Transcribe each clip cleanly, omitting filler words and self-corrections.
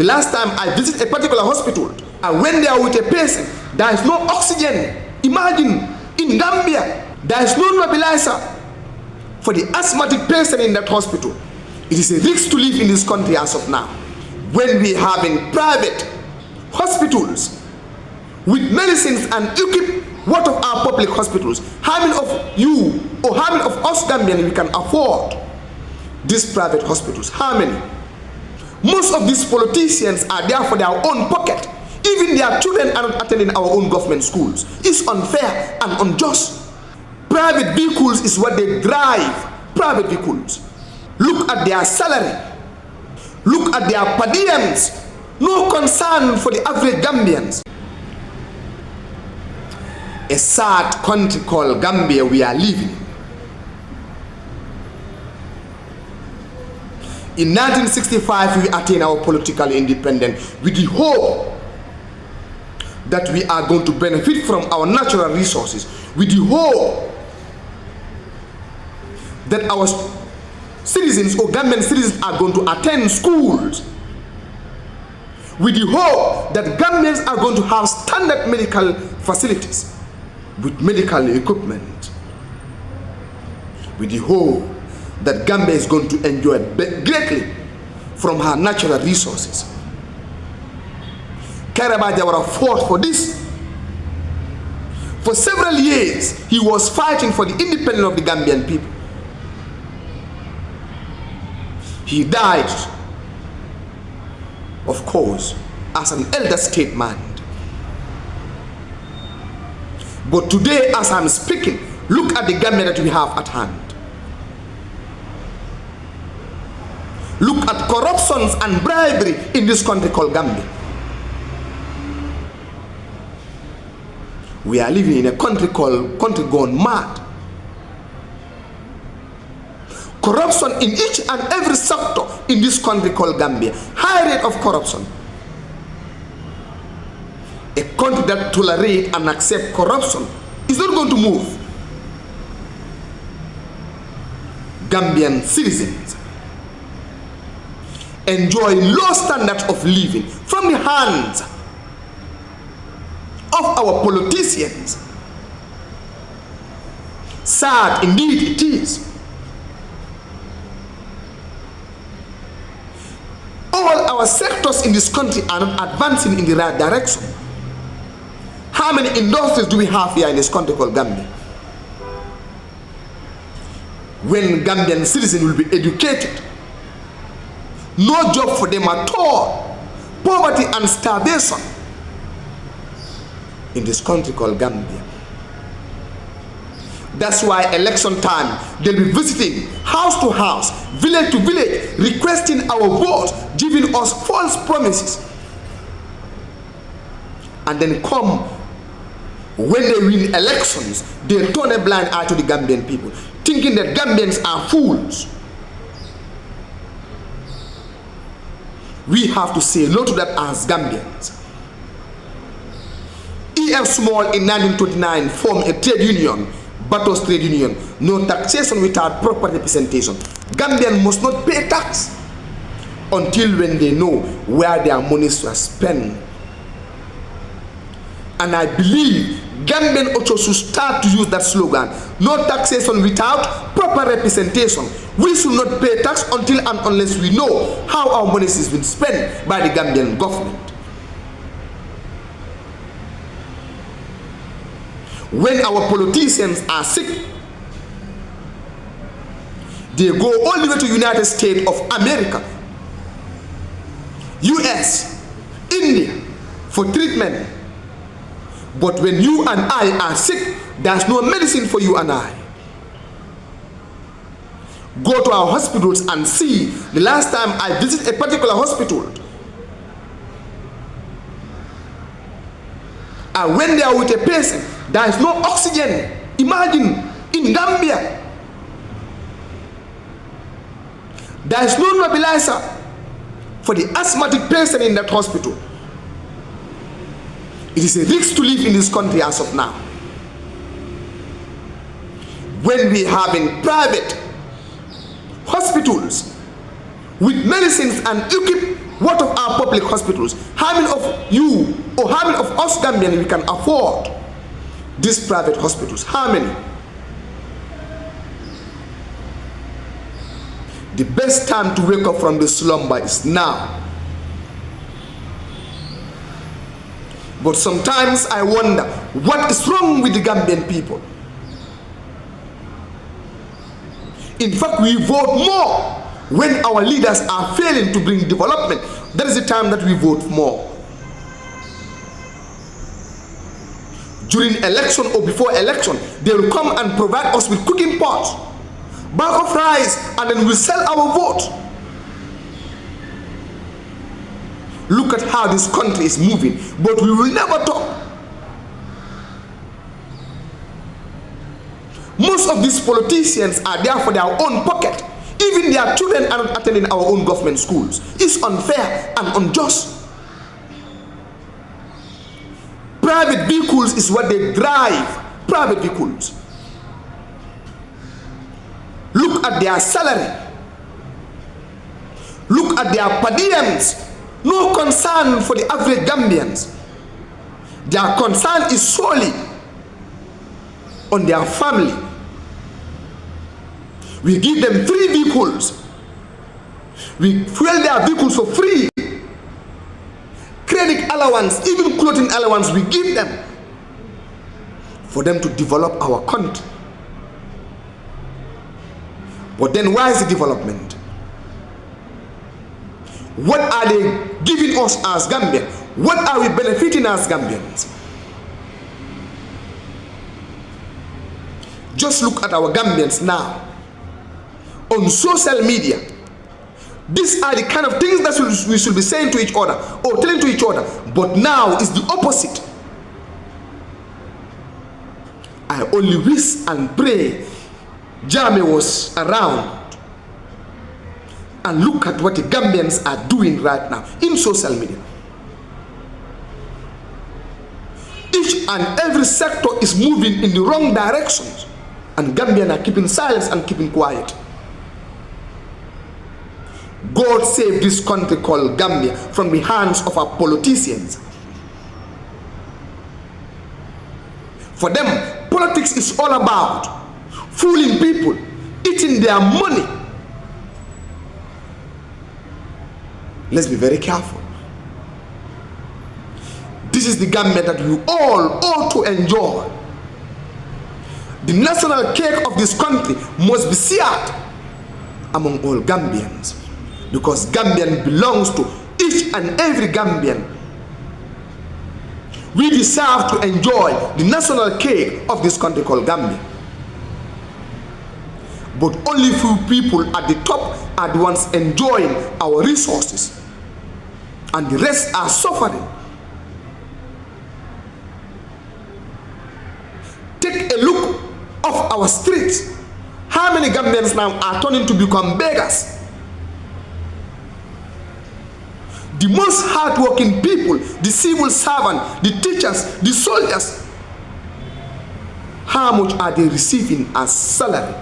The last time I visit a particular hospital, I went there with a patient. There is no oxygen. Imagine, in Gambia, there is no nebulizer for the asthmatic patient in that hospital. It is a risk to live in this country as of now. When we have in private hospitals with medicines and equip what of our public hospitals, how many of you or how many of us Gambians we can afford these private hospitals? How many? Most of these politicians are there for their own pocket. Even their children are not attending our own government schools. It's unfair and unjust. Private vehicles is what they drive. Private vehicles. Look at their salary. Look at their per diems. No concern for the average Gambians. A sad country called Gambia we are living. In 1965, we attained our political independence with the hope that we are going to benefit from our natural resources, with the hope that our citizens or Gambian citizens are going to attend schools, with the hope that Gambians are going to have standard medical facilities with medical equipment, with the hope that Gambia is going to enjoy greatly from her natural resources. Kairaba Jawara fought for this. For several years, he was fighting for the independence of the Gambian people. He died, of course, as an elder statesman. But today, as I'm speaking, look at the Gambia that we have at hand. Look at corruptions and bribery in this country called Gambia. We are living in a country gone mad. Corruption in each and every sector in this country called Gambia. High rate of corruption. A country that tolerates and accepts corruption is not going to move. Gambian citizens enjoy low standards of living from the hands of our politicians. Sad indeed it is. All our sectors in this country are not advancing in the right direction. How many industries do we have here in this country called Gambia? When Gambian citizens will be educated, no job for them at all. Poverty and starvation in this country called Gambia. That's why election time, they'll be visiting house to house, village to village, requesting our vote, giving us false promises. And then come, when they win elections, they turn a blind eye to the Gambian people, thinking that Gambians are fools. We have to say no to that as Gambians. E.F. Small in 1929 formed a trade union, Batos Trade Union. No taxation without proper representation. Gambians must not pay tax until when they know where their monies were spent. And I believe Gambian also should start to use that slogan, no taxation without proper representation. We should not pay tax until and unless we know how our money has been spent by the Gambian government. When our politicians are sick, they go all the way to United States of America, US, India for treatment. But when you and I are sick, there's no medicine for you and I. Go to our hospitals and see. The last time I visited a particular hospital, I went there with a patient. There is no oxygen. Imagine, in Gambia, there is no nebulizer for the asthmatic patient in that hospital. It is a risk to live in this country as of now. When we have in private hospitals with medicines and equip What of our public hospitals? How many of you or how many of us Gambians we can afford these private hospitals? How many? The best time to wake up from the slumber is now. But sometimes I wonder, what is wrong with the Gambian people? In fact, we vote more when our leaders are failing to bring development. That is the time that we vote more. During election or before election, they will come and provide us with cooking pots, bag of rice, and then we sell our vote. Look at how this country is moving, but we will never talk. Most of these politicians are there for their own pocket. Even their children are not attending our own government schools. It's unfair and unjust. Private vehicles is what they drive. Private vehicles. Look at their salary. Look at their per diems. No concern for the average Gambians. Their concern is solely on their family. We give them 3 vehicles. We fuel their vehicles for free. Credit allowance, even clothing allowance, we give them for them to develop our country. But then why is the development? What are they giving us as Gambians? What are we benefiting as Gambians? Just look at our Gambians now on social media. These are the kind of things that we should be saying to each other or telling to each other, but now it's the opposite. I only wish and pray Jame was around and look at what the Gambians are doing right now in social media. Each and every sector is moving in the wrong directions, and Gambians are keeping silence and keeping quiet. God save this country called Gambia from the hands of our politicians. For them, politics is all about fooling people, eating their money. Let's be very careful. This is the Gambia that we all ought to enjoy. The national cake of this country must be shared among all Gambians, because Gambian belongs to each and every Gambian. We deserve to enjoy the national cake of this country called Gambia. But only few people at the top are the ones enjoying our resources, and the rest are suffering. Take a look of our streets. How many Gambians now are turning to become beggars? The most hardworking people, the civil servant, the teachers, the soldiers, how much are they receiving as salary?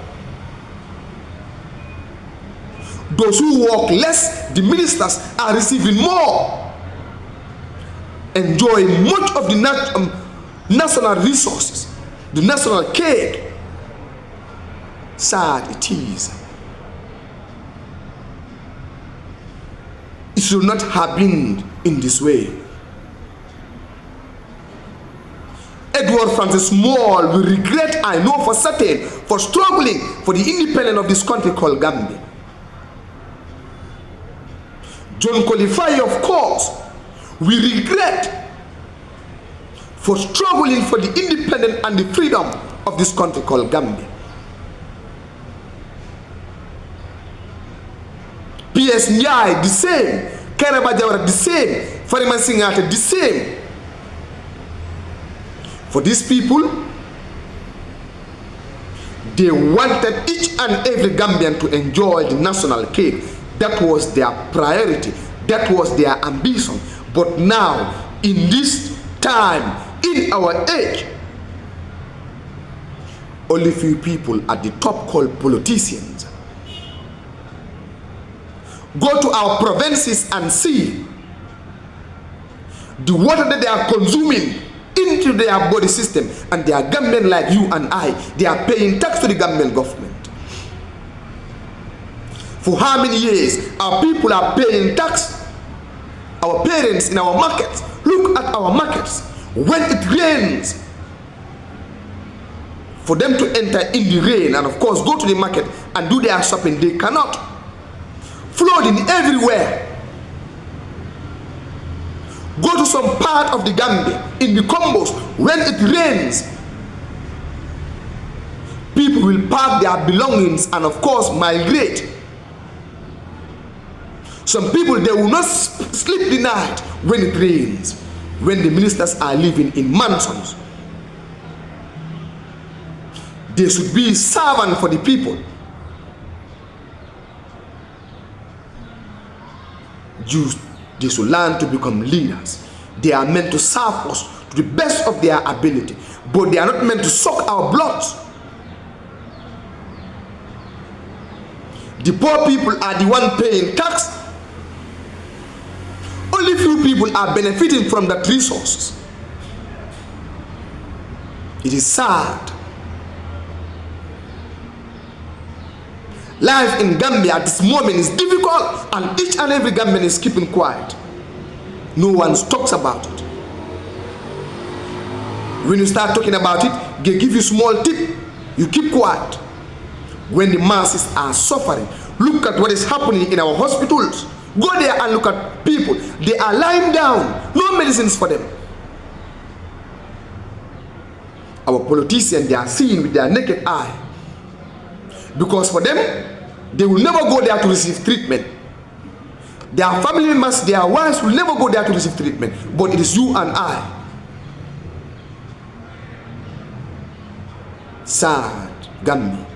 Those who work less, the ministers, are receiving more, enjoying much of the national resources, the national cake. Sad it is. It should not have been in this way. Edward Francis Moore will regret, I know for certain, for struggling for the independence of this country called Gambia. John Colifai, of course, we regret for struggling for the independence and the freedom of this country called Gambia. P.S. Nyai, the same. Kairaba Jawara, the same. Farima Singate, the same. For these people, they wanted each and every Gambian to enjoy the national cake. That was their priority. That was their ambition. But now, in this time, in our age, only few people at the top called politicians. Go to our provinces and see the water that they are consuming into their body system, and they are Gambian like you and I. They are paying tax to the Gambian government. For how many years our people are paying tax? Our parents in our markets, look at our markets. When it rains, for them to enter in the rain and of course go to the market and do their shopping, they cannot. Flooding everywhere. Go to some part of the Gambia, in the Combos, when it rains, people will pack their belongings and of course migrate. Some people, they will not sleep the night when it rains, when the ministers are living in mansions. They should be servant for the people. They should learn to become leaders. They are meant to serve us to the best of their ability, but they are not meant to suck our blood. The poor people are the one paying tax. Only few people are benefiting from that resources. It is sad. Life in Gambia at this moment is difficult, and each and every Gambian is keeping quiet. No one talks about it. When you start talking about it, they give you small tip, you keep quiet. When the masses are suffering, look at what is happening in our hospitals. Go there and look at people. They are lying down, no medicines for them. Our politicians, they are seeing with their naked eye. Because for them, they will never go there to receive treatment. Their family members, their wives will never go there to receive treatment. But it is you and I. Sad Gambia.